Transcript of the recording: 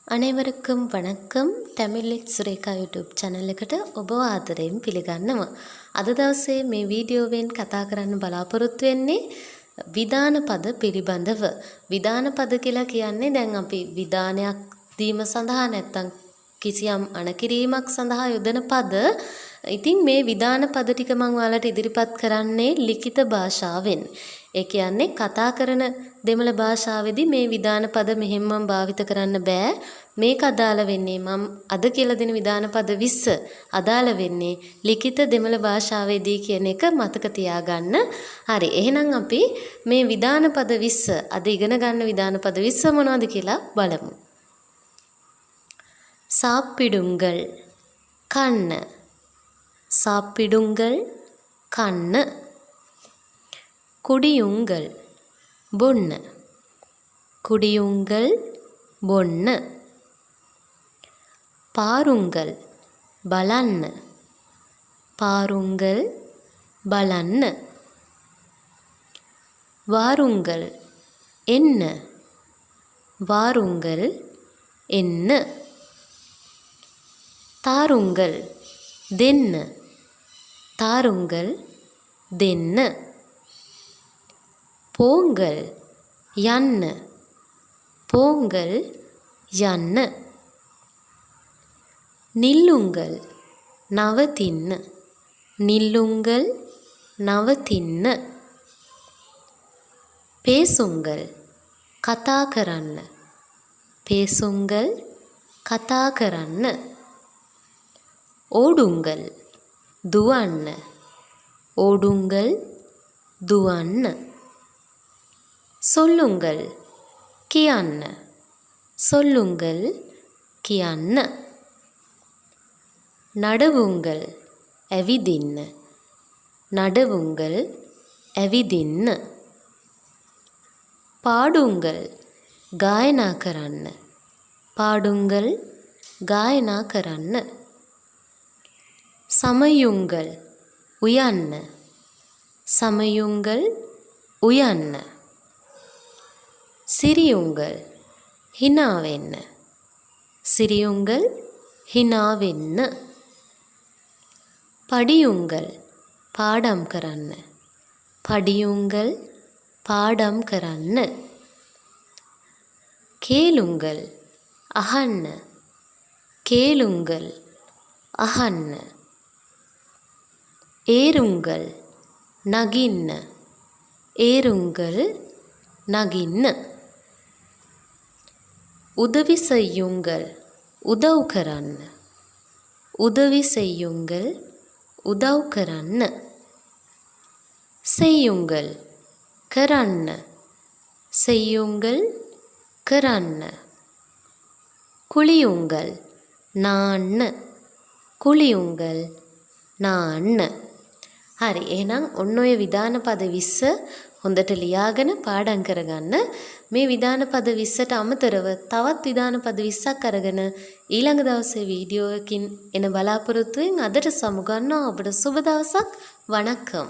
අනේවරකම් වණක්කම් Tamil with sureka YouTube channel එකට ඔබව ආදරයෙන් පිළිගන්නවා. අද දවසේ මේ වීඩියෝවෙන් කතා කරන්න බලාපොරොත්තු වෙන්නේ විදාන පද පිළිබඳව. විදාන පද කියලා කියන්නේ දැන් අපි විදානයක් දීම සඳහා නැත්තම් කිසියම් අනකිරීමක් සඳහා යොදන පද. ඉතින් මේ විදාන පද ටික මම ඔයාලට ඉදිරිපත් කරන්නේ ලිඛිත භාෂාවෙන්. ඒ කියන්නේ කතා කරන දෙමළ භාෂාවේදී මේ විදාන පද මෙහෙම භාවිත කරන්න බෑ. මේක අදාළ වෙන්නේ මම අද කියලා දෙන විදාන පද 20 අදාළ වෙන්නේ ලිඛිත දෙමළ භාෂාවේදී කියන එක මතක තියාගන්න. හරි. එහෙනම් අපි මේ විදාන පද 20 අද ඉගෙන ගන්න විදාන පද 20 මොනවද කියලා බලමු. சாப்பிடுங்கள் කන්න. சாப்பிடுங்கள் කන්න. குடியுங்கள் බොන්න. குடியுங்கள் බොන්න. පාරුங்கள் බලන්න. පාරුங்கள் බලන්න. வாருங்கள் එන්න. வாருங்கள் එන්න. தாருங்கள் දෙන්න. தாருங்கள் දෙන්න. போங்கள் යන්න. போங்கள் යන්න. நில்லுங்கள் නවතින්න. நில்லுங்கள் නවතින්න. பேசுங்கள் කතා කරන්න. பேசுங்கள் කතා කරන්න. ஓடுங்கள் දුවන්න. ஓடுங்கள் දුවන්න. சொல்லுங்கள் කියන්න. சொல்லுங்கள் කියන්න. நடவுங்கள் ඇවිදින්න. நடவுங்கள் ඇවිදින්න. පාඩුங்கள் ගායනා කරන්න. පාඩුங்கள் ගායනා කරන්න. සමයුங்கள் උයන්න. සමයුங்கள் උයන්න. සිරියුங்கள் hina වෙන්න. සිරියුங்கள் hina වෙන්න. படியுங்கள் පාඩම් කරන්න. படியுங்கள் පාඩම් කරන්න. கேளுங்கள் අහන්න. கேளுங்கள் අහන්න. ஏறுங்கள் නගින්න. ஏறுங்கள் නගින්න. උදවි செய்யுங்கள் උදව් කරන්න. උදවි செய்யுங்கள் උදව් කරන්න. செய்யுங்கள் කරන්න. செய்யுங்கள் කරන්න. குளியுங்கள் නාන්න. குளியுங்கள் නාන්න. හරි. එහෙනම් ඔන්න ඔය විදාන පද 20 හොඳට ලියාගෙන පාඩම් කරගන්න. මේ විදාන පද 20ට අමතරව තවත් විදාන පද 20ක් අරගෙන ඊළඟ දවසේ වීඩියෝ එකකින් එන බලාපොරොත්තුවෙන් අදට සමුගන්නවා. ඔබට සුබ දවසක්. වණක්කම්.